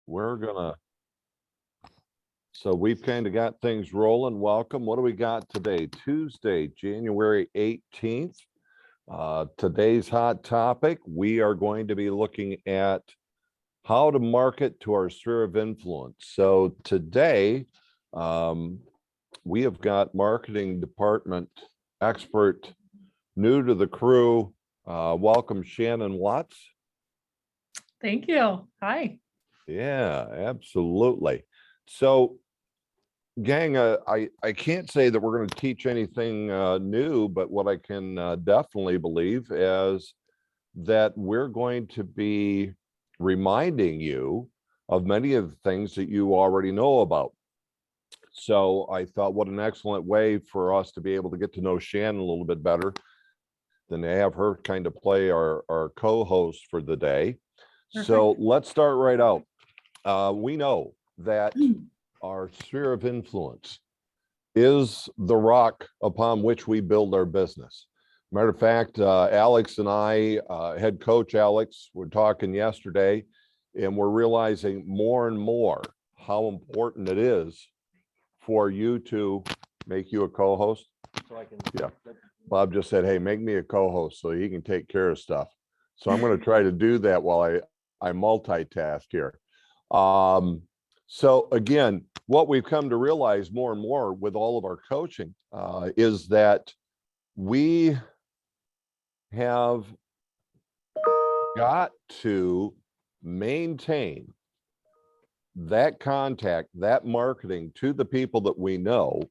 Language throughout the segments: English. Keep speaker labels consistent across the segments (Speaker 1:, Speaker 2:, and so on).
Speaker 1: We're gonna, so we've kind of got things rolling. Welcome. What do we got today? Tuesday, January 18th. Today's hot topic, we are going to be looking at how to market to our sphere of influence. So today, we have got marketing department expert new to the crew. Welcome, Shannon Watts.
Speaker 2: Thank you. Hi.
Speaker 1: Yeah, absolutely. So, gang, I can't say that we're going to teach anything new, but what I can definitely believe is that we're going to be reminding you of many of the things that you already know about. So I thought, what an excellent way for us to be able to get to know Shannon a little bit better than to have her kind of play our co-host for the day.
Speaker 2: Perfect.
Speaker 1: So let's start right out. We know that our sphere of influence is the rock upon which we build our business. Matter of fact, Alex and I, head coach Alex, were talking yesterday, and we're realizing more and more how important it is for you to make you a co-host.
Speaker 3: So I can,
Speaker 1: Yeah. Bob just said, hey, make me a co-host so he can take care of stuff. So I'm going to try to do that while I multitask here. So again, what we've come to realize more and more with all of our coaching is that we have got to maintain that contact, that marketing to the people that we know,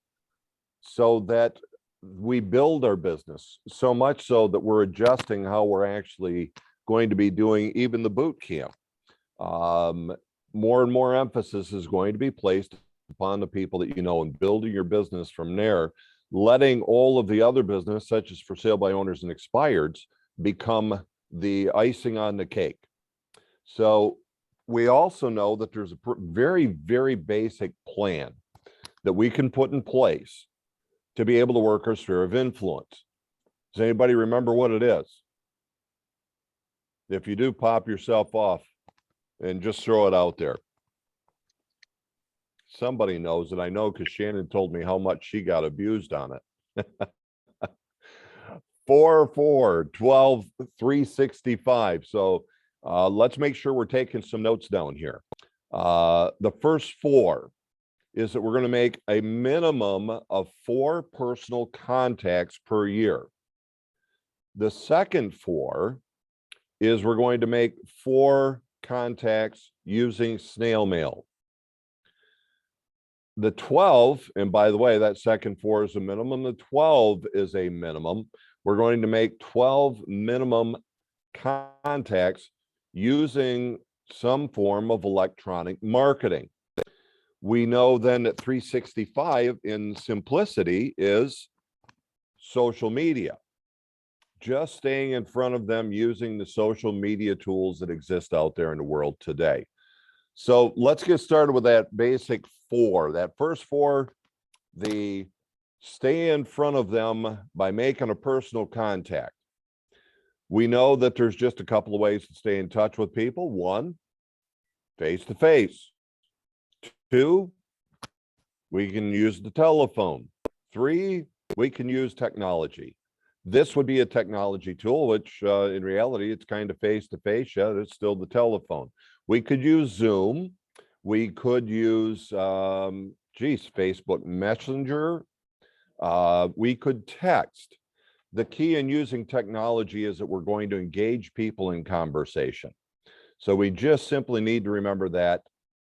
Speaker 1: so that we build our business, so much so that we're adjusting how we're actually going to be doing even the boot camp. More and more emphasis is going to be placed upon the people that you know and building your business from there, letting all of the other business, such as for sale by owners and expireds, become the icing on the cake. So we also know that there's a very, very basic plan that we can put in place to be able to work our sphere of influence. Does anybody remember what it is? If you do, pop yourself off and just throw it out there. Somebody knows it. I know because Shannon told me how much she got abused on it. 4, 4, 12, 365. So let's make sure we're taking some notes down here. The first 4 is that we're going to make a minimum of 4 personal contacts per year. The second 4 is we're going to make 4 contacts using snail mail. The 12, and by the way, that second 4 is a minimum. The 12 is a minimum. We're going to make 12 minimum contacts using some form of electronic marketing. We know then that 365 in simplicity is social media. Just staying in front of them using the social media tools that exist out there in the world today. So let's get started with that basic 4. That first 4, the stay in front of them by making a personal contact. We know that there's just a couple of ways to stay in touch with people. 1, face-to-face. 2, we can use the telephone. 3, we can use technology. This would be a technology tool, which in reality, it's kind of face-to-face. Yeah, it's still the telephone. We could use Zoom. We could use, Facebook Messenger. We could text. The key in using technology is that we're going to engage people in conversation. So we just simply need to remember that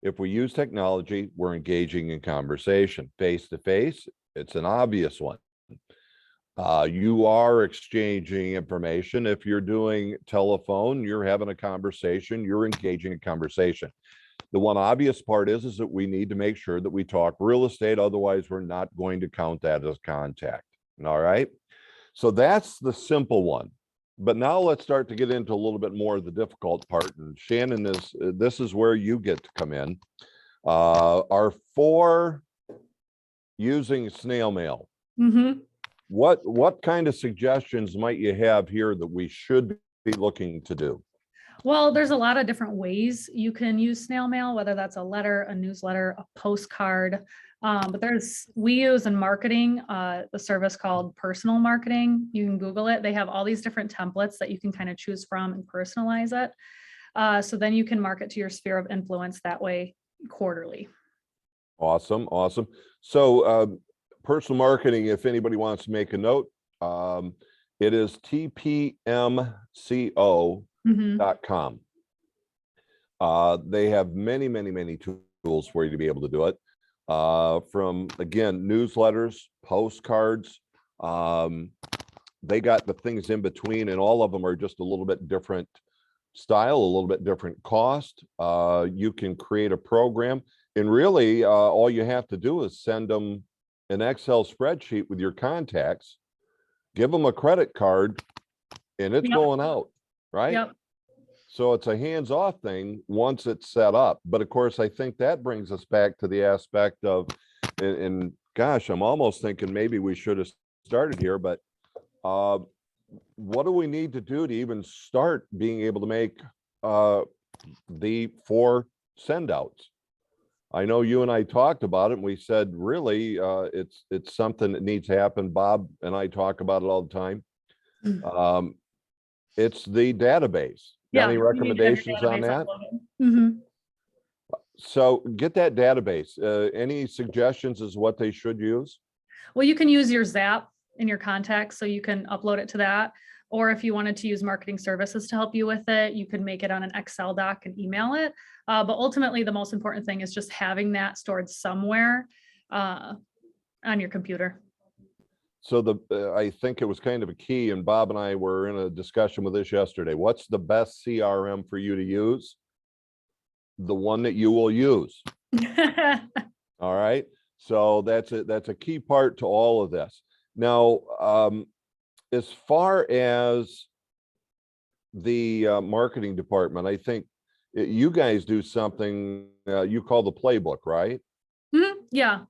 Speaker 1: if we use technology, we're engaging in conversation. Face-to-face, it's an obvious one. You are exchanging information. If you're doing telephone, you're having a conversation, you're engaging in conversation. The one obvious part is that we need to make sure that we talk real estate. Otherwise, we're not going to count that as contact. All right. So that's the simple one. But now let's start to get into a little bit more of the difficult part. And Shannon, this is where you get to come in. Our 4 using snail mail.
Speaker 2: Mm-hmm.
Speaker 1: What kind of suggestions might you have here that we should be looking to do?
Speaker 2: Well, there's a lot of different ways you can use snail mail, whether that's a letter, a newsletter, a postcard. But we use in marketing, the service called personal marketing. You can Google it. They have all these different templates that you can kind of choose from and personalize it. So then you can market to your sphere of influence that way quarterly.
Speaker 1: Awesome, awesome. So personal marketing, if anybody wants to make a note, it is tpmco.com. They have many tools for you to be able to do it. From, again, newsletters, postcards. They got the things in between, and all of them are just a little bit different style, a little bit different cost. You can create a program, and really all you have to do is send them an Excel spreadsheet with your contacts, give them a credit card, and it's going out, right?
Speaker 2: Yep.
Speaker 1: So it's a hands-off thing once it's set up. But of course, I think that brings us back to the aspect of, and gosh, I'm almost thinking maybe we should have started here, but what do we need to do to even start being able to make the 4 send outs? I know you and I talked about it, and we said, really, it's something that needs to happen. Bob and I talk about it all the time. It's the database.
Speaker 2: Yeah,
Speaker 1: Any recommendations on that? So get that database. Any suggestions as what they should use?
Speaker 2: Well, you can use your Zap in your contacts, so you can upload it to that. Or if you wanted to use marketing services to help you with it, you could make it on an Excel doc and email it. But ultimately, the most important thing is just having that stored somewhere on your computer.
Speaker 1: So I think it was kind of a key, and Bob and I were in a discussion with this yesterday. What's the best CRM for you to use? The one that you will use. All right. So that's a key part to all of this. Now, as far as the marketing department, I think you guys do something you call the playbook, right?
Speaker 2: Yeah.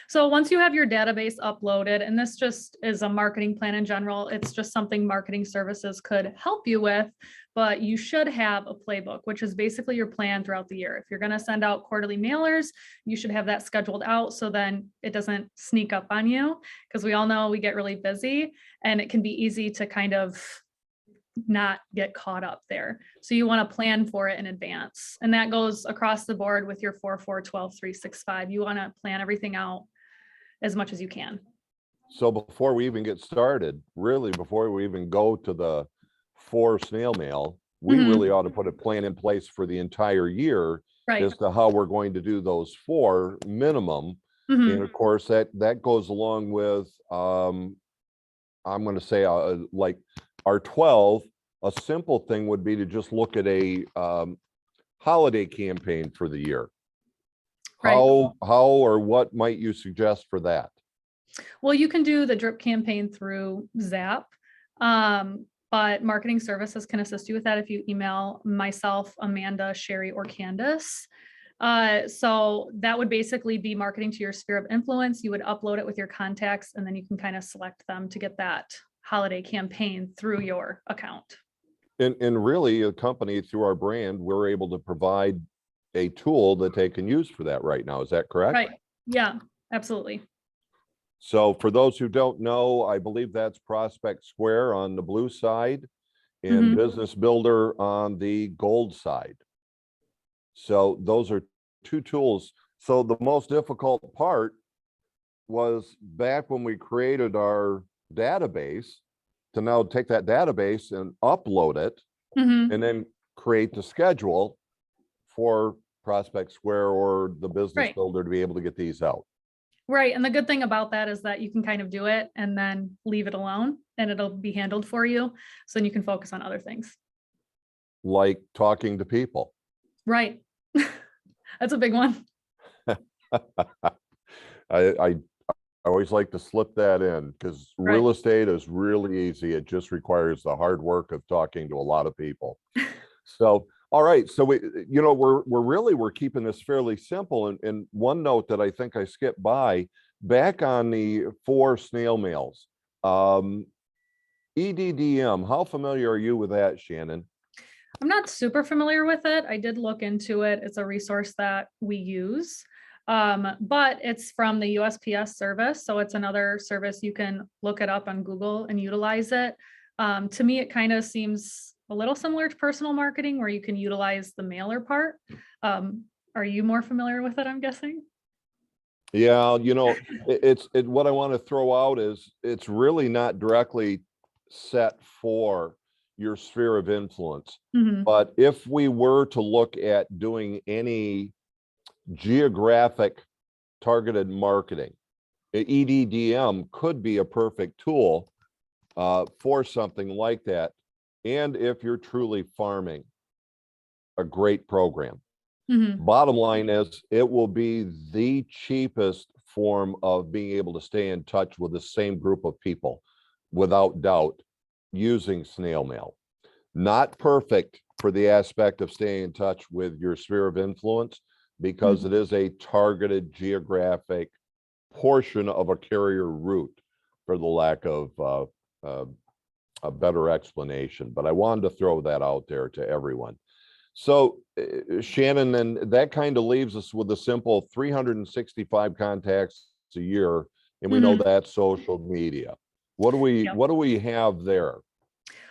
Speaker 2: So once you have your database uploaded, and this just is a marketing plan in general, it's just something marketing services could help you with, but you should have a playbook, which is basically your plan throughout the year. If you're going to send out quarterly mailers, you should have that scheduled out so then it doesn't sneak up on you, because we all know we get really busy and it can be easy to kind of not get caught up there. So you want to plan for it in advance. And that goes across the board with your 4-4-12-3-6-5. You want to plan everything out as much as you can.
Speaker 1: So before we even get started, really before we even go to the 4 snail mail, we really ought to put a plan in place for the entire year as to how we're going to do those 4 minimum. And of course, that goes along with, I'm going to say like our 12, a simple thing would be to just look at a holiday campaign for the year. How or what might you suggest for that?
Speaker 2: Well, you can do the drip campaign through Zap, but marketing services can assist you with that if you email myself, Amanda, Sherry, or Candace. So that would basically be marketing to your sphere of influence. You would upload it with your contacts, and then you can kind of select them to get that holiday campaign through your account.
Speaker 1: And really, a company through our brand, we're able to provide a tool that they can use for that right now. Is that correct?
Speaker 2: Right. Yeah, absolutely.
Speaker 1: So for those who don't know, I believe that's Prospect Square on the blue side and Business Builder on the gold side. So those are 2 tools. So the most difficult part was back when we created our database to now take that database and upload it and then create the schedule for Prospect Square or the Business Builder to be able to get these out.
Speaker 2: Right. And the good thing about that is that you can kind of do it and then leave it alone and it'll be handled for you. So then you can focus on other things.
Speaker 1: Like talking to people.
Speaker 2: Right. That's a big one.
Speaker 1: I always like to slip that in because real estate is really easy. It just requires the hard work of talking to a lot of people. So, all right. So we're keeping this fairly simple. And one note that I think I skipped by, back on the 4 snail mails, EDDM, how familiar are you with that, Shannon?
Speaker 2: I'm not super familiar with it. I did look into it. It's a resource that we use. But it's from the USPS service. So it's another service. You can look it up on Google and utilize it. To me, it kind of seems a little similar to personal marketing where you can utilize the mailer part. Are you more familiar with it, I'm guessing?
Speaker 1: Yeah, what I want to throw out is it's really not directly set for your sphere of influence.
Speaker 2: Mhm.
Speaker 1: But if we were to look at doing any geographic targeted marketing, EDDM could be a perfect tool for something like that. And if you're truly farming, a great program.
Speaker 2: Mhm.
Speaker 1: Bottom line is, it will be the cheapest form of being able to stay in touch with the same group of people, without doubt, using snail mail. Not perfect for the aspect of staying in touch with your sphere of influence, because
Speaker 2: Mhm.
Speaker 1: it is a targeted geographic portion of a carrier route, for the lack of uh, a better explanation. But I wanted to throw that out there to everyone. So, Shannon, then that kind of leaves us with a simple 365 contacts a year, and we know
Speaker 2: Mhm.
Speaker 1: that's social media. What do we
Speaker 2: Yep.
Speaker 1: what do we have there?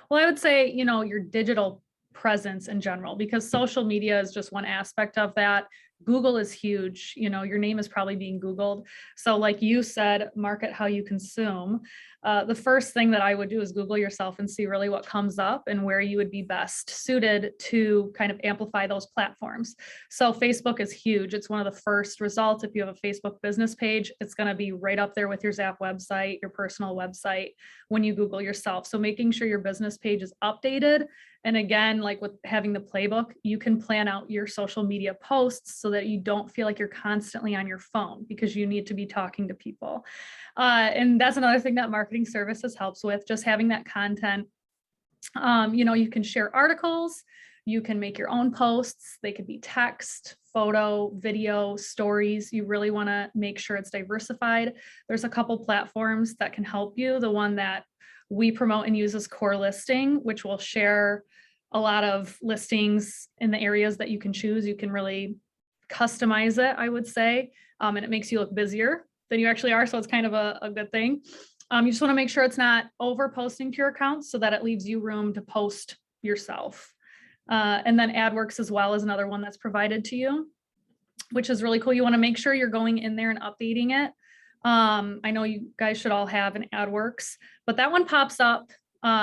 Speaker 2: Well, I would say, your digital presence in general, because social media is just one aspect of that. Google is huge. Your name is probably being Googled. So, like you said, market how you consume. The first thing that I would do is Google yourself and see really what comes up and where you would be best suited to kind of amplify those platforms. So, Facebook is huge. It's one of the first results. If you have a Facebook business page, it's going to be right up there with your Zap website, your personal website when you Google yourself. So, making sure your business page is updated. And again, like with having the playbook, you can plan out your social media posts so that you don't feel like you're constantly on your phone, because you need to be talking to people. And that's another thing that marketing services helps with, just having that content. You can share articles, you can make your own posts. They could be text, photo, video, stories. You really want to make sure it's diversified. There's a couple platforms that can help you. The one that we promote and use is Core Listing, which will share a lot of listings in the areas that you can choose. You can really customize it, I would say, and it makes you look busier than you actually are. So it's kind of a good thing. You just want to make sure it's not over posting to your account so that it leaves you room to post yourself. And then AdWorks as well is another one that's provided to you, which is really cool. You want to make sure you're going in there and updating it. I know you guys should all have an AdWorks, but that one pops up.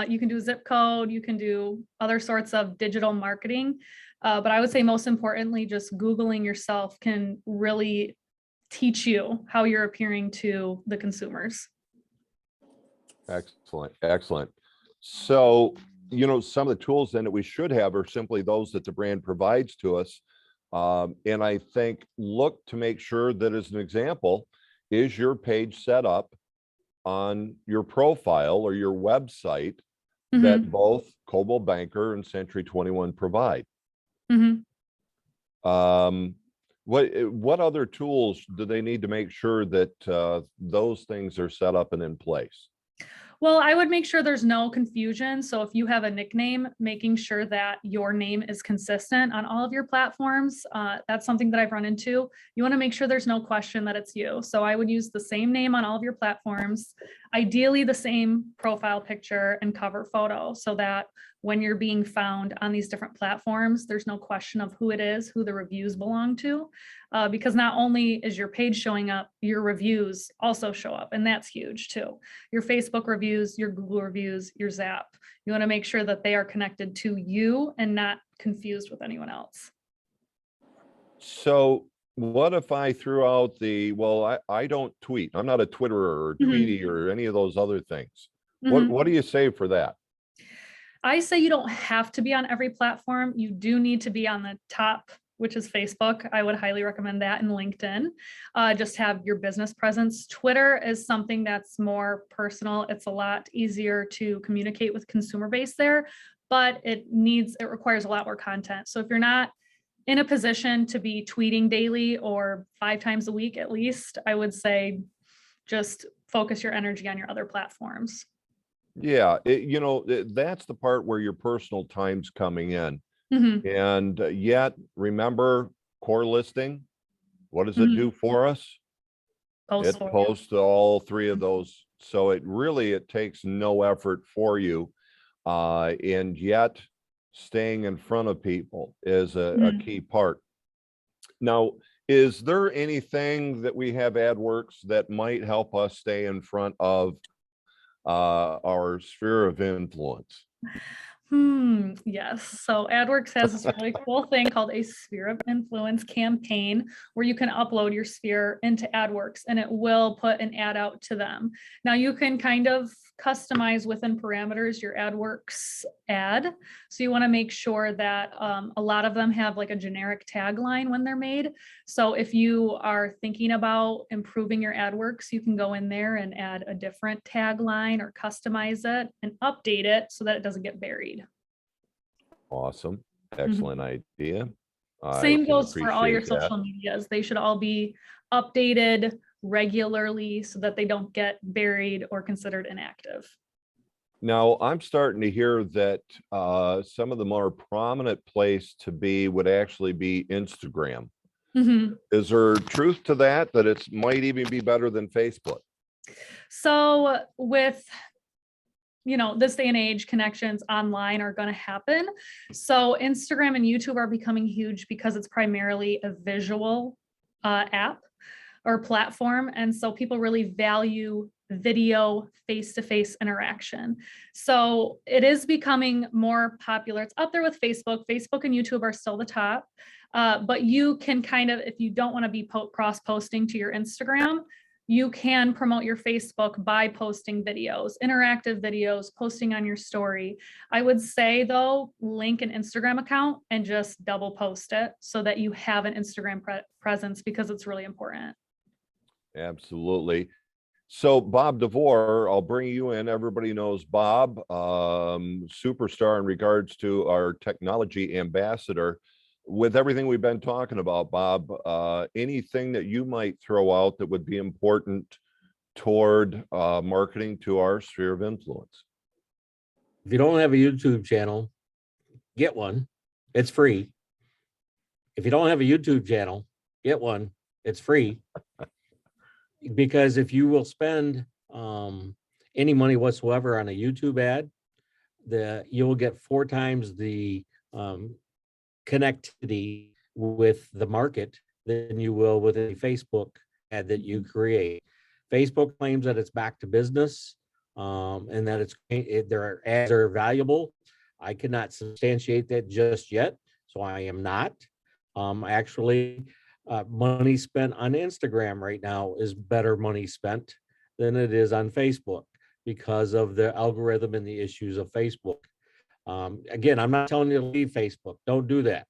Speaker 2: You can do zip code, you can do other sorts of digital marketing. But I would say most importantly, just Googling yourself can really teach you how you're appearing to the consumers.
Speaker 1: Excellent, excellent. So, some of the tools then that we should have are simply those that the brand provides to us. And I think, look to make sure that, as an example, is your page set up on your profile or your website that
Speaker 2: Mhm.
Speaker 1: both Coldwell Banker and Century 21 provide.
Speaker 2: Mhm.
Speaker 1: What other tools do they need to make sure that those things are set up and in place?
Speaker 2: Well, I would make sure there's no confusion. So if you have a nickname, making sure that your name is consistent on all of your platforms. That's something that I've run into. You want to make sure there's no question that it's you. So I would use the same name on all of your platforms, ideally the same profile picture and cover photo, so that when you're being found on these different platforms, there's no question of who it is, who the reviews belong to. Because not only is your page showing up, your reviews also show up, and that's huge too. Your Facebook reviews, your Google reviews, your Zap. You want to make sure that they are connected to you and not confused with anyone else.
Speaker 1: So what if I threw out I don't tweet. I'm not a Twitterer or
Speaker 2: Mhm.
Speaker 1: Tweety or any of those other things. What
Speaker 2: Mhm.
Speaker 1: what do you say for that?
Speaker 2: I say you don't have to be on every platform. You do need to be on the top, which is Facebook. I would highly recommend that, and LinkedIn. Just have your business presence. Twitter is something that's more personal. It's a lot easier to communicate with consumer base there, but it requires a lot more content. So if you're not in a position to be tweeting daily or 5 times a week at least, I would say just focus your energy on your other platforms.
Speaker 1: Yeah, that's the part where your personal time's coming in.
Speaker 2: Mhm.
Speaker 1: And yet, remember core listing, what does it
Speaker 2: Mhm.
Speaker 1: do for us?
Speaker 2: Post
Speaker 1: It
Speaker 2: for you.
Speaker 1: posts to all three of those. So it takes no effort for you. And yet staying in front of people is a
Speaker 2: Mhm.
Speaker 1: key part. Now, is there anything that we have AdWorks that might help us stay in front of our sphere of influence?
Speaker 2: Yes. So AdWorks has this really cool thing called a sphere of influence campaign where you can upload your sphere into AdWorks and it will put an ad out to them. Now you can kind of customize within parameters your AdWorks ad. So you want to make sure that a lot of them have like a generic tagline when they're made. So if you are thinking about improving your AdWorks, you can go in there and add a different tagline or customize it and update it so that it doesn't get buried.
Speaker 1: Awesome.
Speaker 2: Mhm.
Speaker 1: Excellent idea. I
Speaker 2: Same
Speaker 1: can
Speaker 2: goes for all your
Speaker 1: appreciate that.
Speaker 2: social medias. They should all be updated regularly so that they don't get buried or considered inactive.
Speaker 1: Now, I'm starting to hear that some of the more prominent place to be would actually be Instagram.
Speaker 2: Mhm.
Speaker 1: Is there truth to that, that it might even be better than Facebook?
Speaker 2: So with this day and age, connections online are going to happen. So Instagram and YouTube are becoming huge because it's primarily a visual app or platform. And so people really value video face-to-face interaction. So it is becoming more popular. It's up there with Facebook. Facebook and YouTube are still the top. But you can kind of, if you don't want to be cross-posting to your Instagram, you can promote your Facebook by posting videos, interactive videos, posting on your story. I would say though, link an Instagram account and just double post it so that you have an Instagram presence because it's really important.
Speaker 1: Absolutely. So Bob DeVore, I'll bring you in. Everybody knows Bob, superstar in regards to our technology ambassador. With everything we've been talking about, Bob, anything that you might throw out that would be important toward marketing to our sphere of influence?
Speaker 3: If you don't have a YouTube channel, get one. It's free. If you don't have a YouTube channel, get one. It's free. Because if you will spend any money whatsoever on a YouTube ad, you will get 4 times the connectivity with the market than you will with a Facebook ad that you create. Facebook claims that it's back to business and that their ads are valuable. I cannot substantiate that just yet, so I am not. Actually, money spent on Instagram right now is better money spent than it is on Facebook because of the algorithm and the issues of Facebook. Again, I'm not telling you to leave Facebook. Don't do that.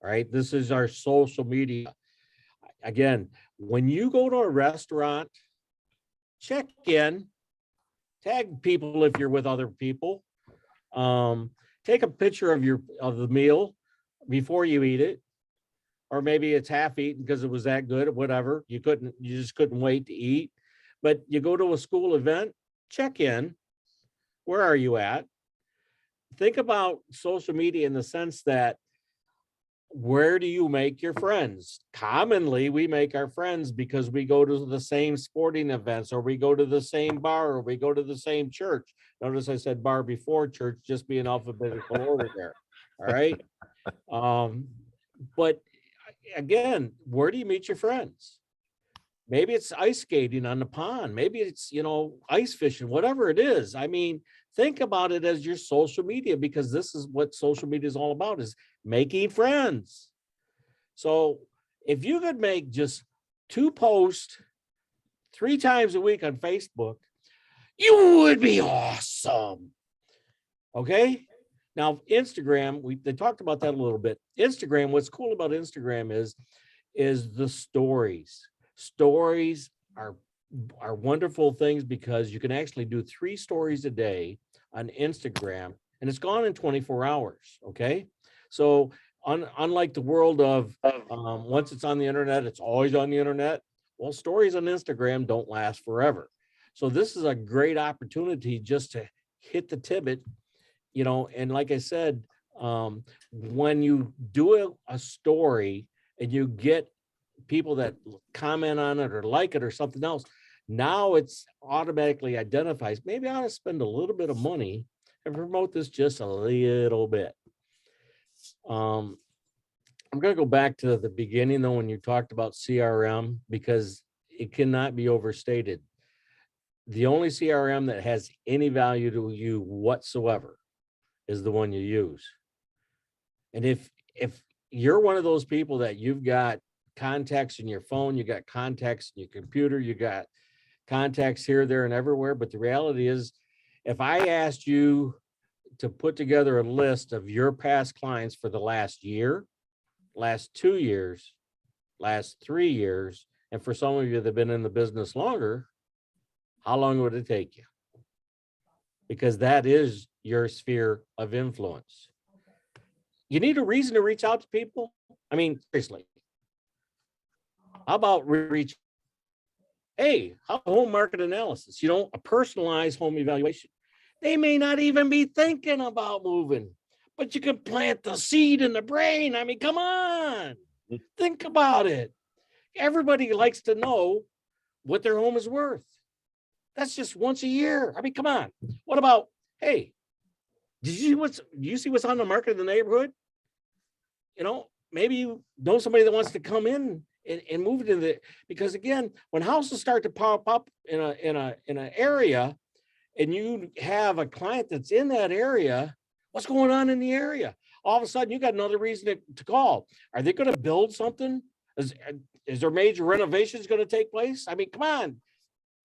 Speaker 3: All right. This is our social media. Again, when you go to a restaurant, check in, tag people if you're with other people. Take a picture of the meal before you eat it. Or maybe it's half eaten because it was that good or whatever. You just couldn't wait to eat. But you go to a school event, check in. Where are you at? Think about social media in the sense that where do you make your friends? Commonly, we make our friends because we go to the same sporting events, or we go to the same bar, or we go to the same church. Notice I said bar before church, just be in alphabetical order there. All right. But again, where do you meet your friends? Maybe it's ice skating on the pond. Maybe it's, ice fishing, whatever it is. I mean, think about it as your social media, because this is what social media is all about, is making friends. So if you could make just 2 posts 3 times a week on Facebook, you would be awesome. Okay. Now, Instagram, they talked about that a little bit. Instagram, what's cool about Instagram is the stories. Stories are wonderful things because you can actually do 3 stories a day on Instagram, and it's gone in 24 hours. Okay. So unlike the world of once it's on the internet, it's always on the internet. Well, stories on Instagram don't last forever. So this is a great opportunity just to hit the tibbet, and like I said, When you do a story and you get people that comment on it or like it or something else, now it's automatically identifies, maybe I ought to spend a little bit of money and promote this just a little bit. I'm going to go back to the beginning though, when you talked about CRM, because it cannot be overstated. The only CRM that has any value to you whatsoever is the one you use. And if you're one of those people that you've got contacts in your phone, you got contacts in your computer, you got contacts here, there, and everywhere. But the reality is, if I asked you to put together a list of your past clients for the last year, last 2 years, last 3 years, and for some of you that have been in the business longer, how long would it take you? Because that is your sphere of influence. You need a reason to reach out to people. I mean, seriously. How about reach? Hey, how home market analysis, a personalized home evaluation. They may not even be thinking about moving, but you can plant the seed in the brain. I mean, come on, think about it. Everybody likes to know what their home is worth. That's just once a year. I mean, come on. What about, hey, do you see what's on the market in the neighborhood? Maybe you know somebody that wants to come in and move it in the, because again, when houses start to pop up in an area and you have a client that's in that area, what's going on in the area? All of a sudden you got another reason to call. Are they going to build something? Is there major renovations going to take place? I mean, come on,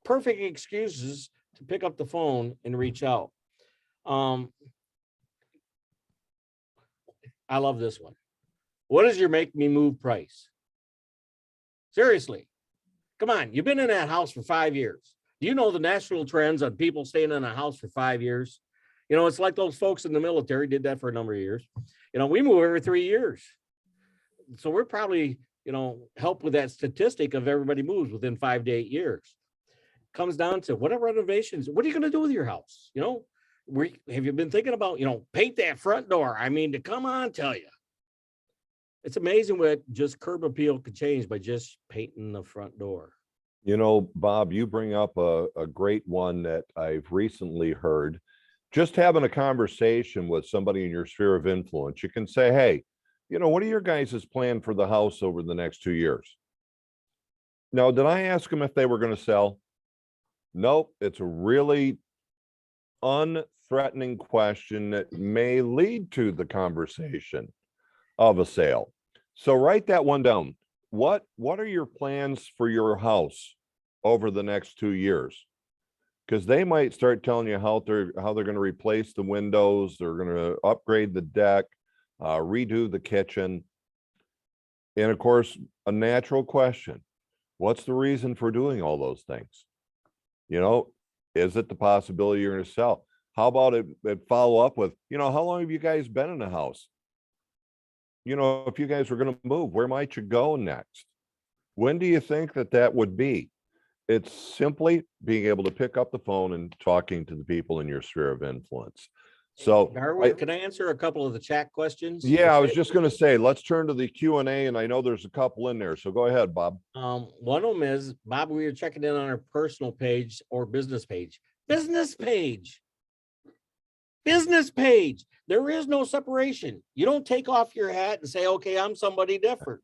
Speaker 3: perfect excuses to pick up the phone and reach out. I love this one. What is your make me move price? Seriously, come on. You've been in that house for 5 years. Do you know the national trends on people staying in a house for 5 years? It's like those folks in the military did that for a number of years. We move every 3 years. So we're probably, help with that statistic of everybody moves within 5 to 8 years. Comes down to what are renovations? What are you going to do with your house? Have you been thinking about, paint that front door? I mean, to come on, tell you. It's amazing what just curb appeal could change by just painting the front door.
Speaker 1: Bob, you bring up a great one that I've recently heard. Just having a conversation with somebody in your sphere of influence, you can say, hey, what are your guys' plan for the house over the next 2 years? Now, did I ask them if they were going to sell? Nope. It's a really unthreatening question that may lead to the conversation of a sale. So write that one down. What are your plans for your house over the next 2 years? Because they might start telling you how they're going to replace the windows, they're going to upgrade the deck, redo the kitchen. And of course, a natural question, what's the reason for doing all those things? Is it the possibility you're going to sell? How about it follow up with, how long have you guys been in the house? If you guys were going to move, where might you go next? When do you think that would be? It's simply being able to pick up the phone and talking to the people in your sphere of influence. So
Speaker 3: Darwin, can I answer a couple of the chat questions?
Speaker 1: Yeah, I was just going to say, let's turn to the Q&A, and I know there's a couple in there. So go ahead, Bob.
Speaker 3: One of them is, Bob, we were checking in on our personal page or business page. Business page. Business page. There is no separation. You don't take off your hat and say, okay, I'm somebody different.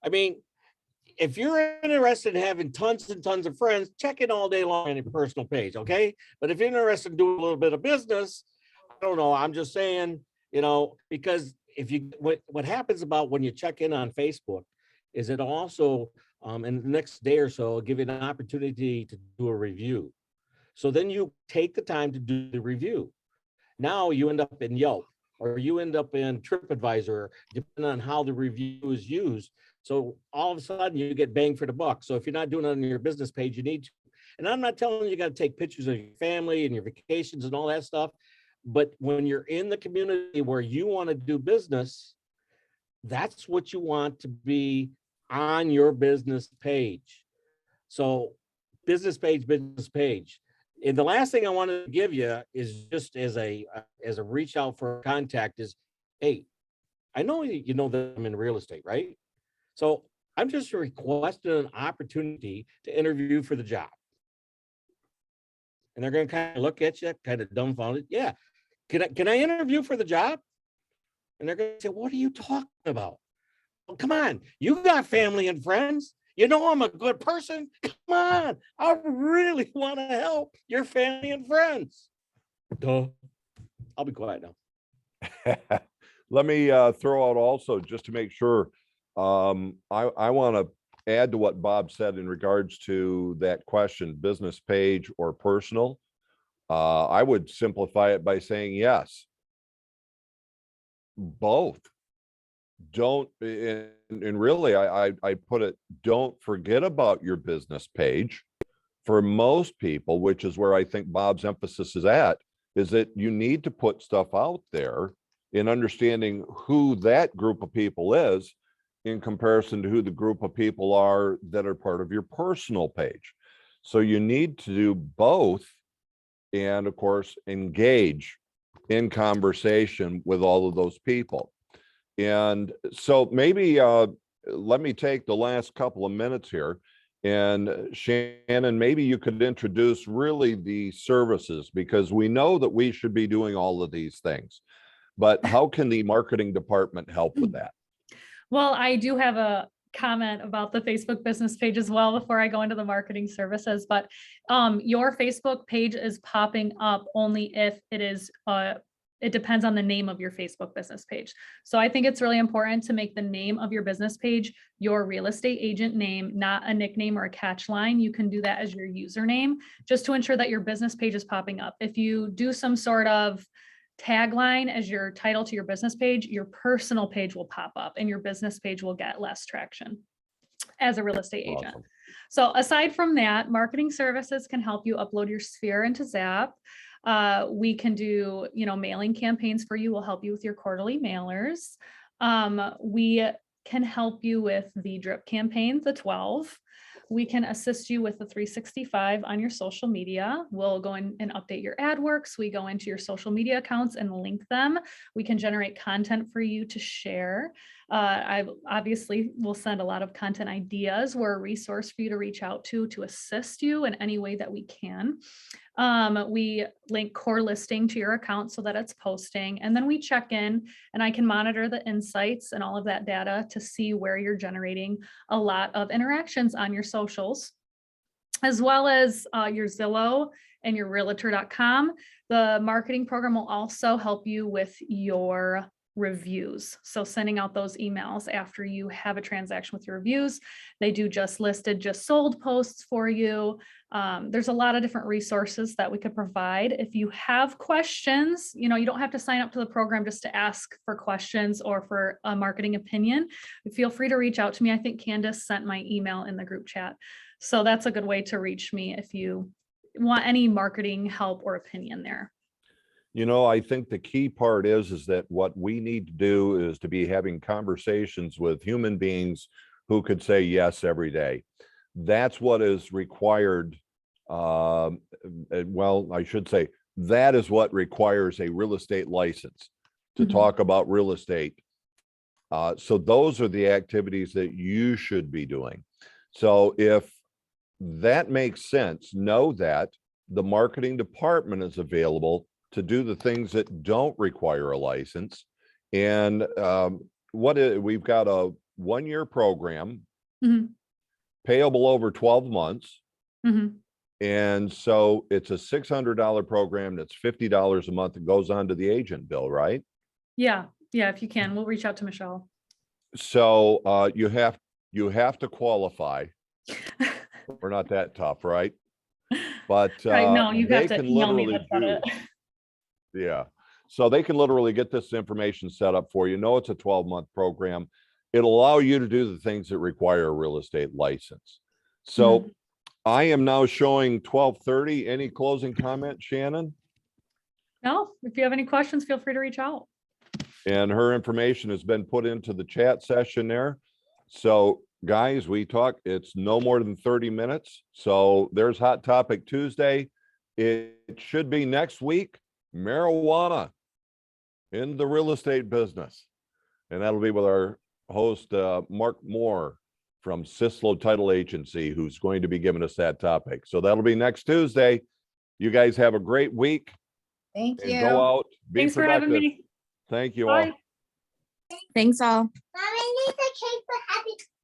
Speaker 3: I mean, if you're interested in having tons and tons of friends, check in all day long on your personal page, okay? But if you're interested in doing a little bit of business, I don't know, I'm just saying, because what happens about when you check in on Facebook is it also, in the next day or so, it'll give you an opportunity to do a review. So then you take the time to do the review. Now you end up in Yelp or you end up in TripAdvisor, depending on how the review is used. So all of a sudden you get bang for the buck. So if you're not doing it on your business page, you need to. And I'm not telling you got to take pictures of your family and your vacations and all that stuff. But when you're in the community where you want to do business, that's what you want to be on your business page. So business page. And the last thing I wanted to give you is just as a reach out for contact is hey, I know you know that I'm in real estate, right? So I'm just requesting an opportunity to interview for the job. And they're going to kind of look at you, kind of dumbfounded. Yeah. Can I interview for the job? And they're going to say, what are you talking about? Well, come on. You got family and friends. You know, I'm a good person. Come on. I really want to help your family and friends. Duh. I'll be quiet now.
Speaker 1: Let me throw out also, just to make sure, I want to add to what Bob said in regards to that question, business page or personal. I would simplify it by saying yes, both. Don't, and really, I put it, don't forget about your business page. For most people, which is where I think Bob's emphasis is at, is that you need to put stuff out there in understanding who that group of people is in comparison to who the group of people are that are part of your personal page. So you need to do both, and of course, engage in conversation with all of those people. And so maybe let me take the last couple of minutes here. And Shannon, maybe you could introduce really the services, because we know that we should be doing all of these things, but how can the marketing department help with that?
Speaker 2: Well, I do have a comment about the Facebook business page as well before I go into the marketing services, but your Facebook page is popping up only if it is it depends on the name of your Facebook business page. So I think it's really important to make the name of your business page your real estate agent name, not a nickname or a catch line. You can do that as your username, just to ensure that your business page is popping up. If you do some sort of tagline as your title to your business page, your personal page will pop up and your business page will get less traction as a real estate agent.
Speaker 1: Awesome.
Speaker 2: So aside from that, marketing services can help you upload your sphere into Zap. We can do, mailing campaigns for you. We'll help you with your quarterly mailers. We can help you with the drip campaign, the 12. We can assist you with the 365 on your social media. We'll go in and update your AdWorks. We go into your social media accounts and link them. We can generate content for you to share. I obviously will send a lot of content ideas. We're a resource for you to reach out to assist you in any way that we can. We link core listing to your account so that it's posting, and then we check in and I can monitor the insights and all of that data to see where you're generating a lot of interactions on your socials, as well as your Zillow and your realtor.com. The marketing program will also help you with your reviews. So sending out those emails after you have a transaction with your reviews. They do just listed, just sold posts for you. There's a lot of different resources that we could provide. If you have questions, you don't have to sign up to the program just to ask for questions or for a marketing opinion. Feel free to reach out to me. I think Candace sent my email in the group chat. So that's a good way to reach me if you want any marketing help or opinion there.
Speaker 1: I think the key part is that what we need to do is to be having conversations with human beings who could say yes every day. That's what is required. Well, I should say that is what requires a real estate license to talk about real estate. So those are the activities that you should be doing. So if that makes sense, know that the marketing department is available to do the things that don't require a license. And we've got a 1-year program, payable over 12 months. And so it's a $600 program that's $50 a month. It goes on to the agent bill, right?
Speaker 2: Yeah. If you can, we'll reach out to Michelle.
Speaker 1: So you have to qualify. We're not that tough, right? But
Speaker 2: right, no, you have
Speaker 1: they
Speaker 2: to
Speaker 1: can
Speaker 2: email me
Speaker 1: literally
Speaker 2: about it.
Speaker 1: Yeah. So they can literally get this information set up for you. It's a 12-month program. It'll allow you to do the things that require a real estate license. So I am now showing 12:30. Any closing comments, Shannon?
Speaker 2: No, if you have any questions, feel free to reach out.
Speaker 1: And her information has been put into the chat session there. So guys, we talk, it's no more than 30 minutes. So there's Hot Topic Tuesday. It should be next week. Marijuana. in the real estate business. And that'll be with our host, Mark Moore from Sislo Title Agency, who's going to be giving us that topic. So that'll be next Tuesday. You guys have a great week
Speaker 4: Thank
Speaker 1: and
Speaker 4: you.
Speaker 1: go out, be
Speaker 2: Thanks for having
Speaker 1: productive.
Speaker 2: me.
Speaker 1: Thank you all.
Speaker 2: Bye.
Speaker 4: Thanks all.
Speaker 5: Mommy needs a cake for happy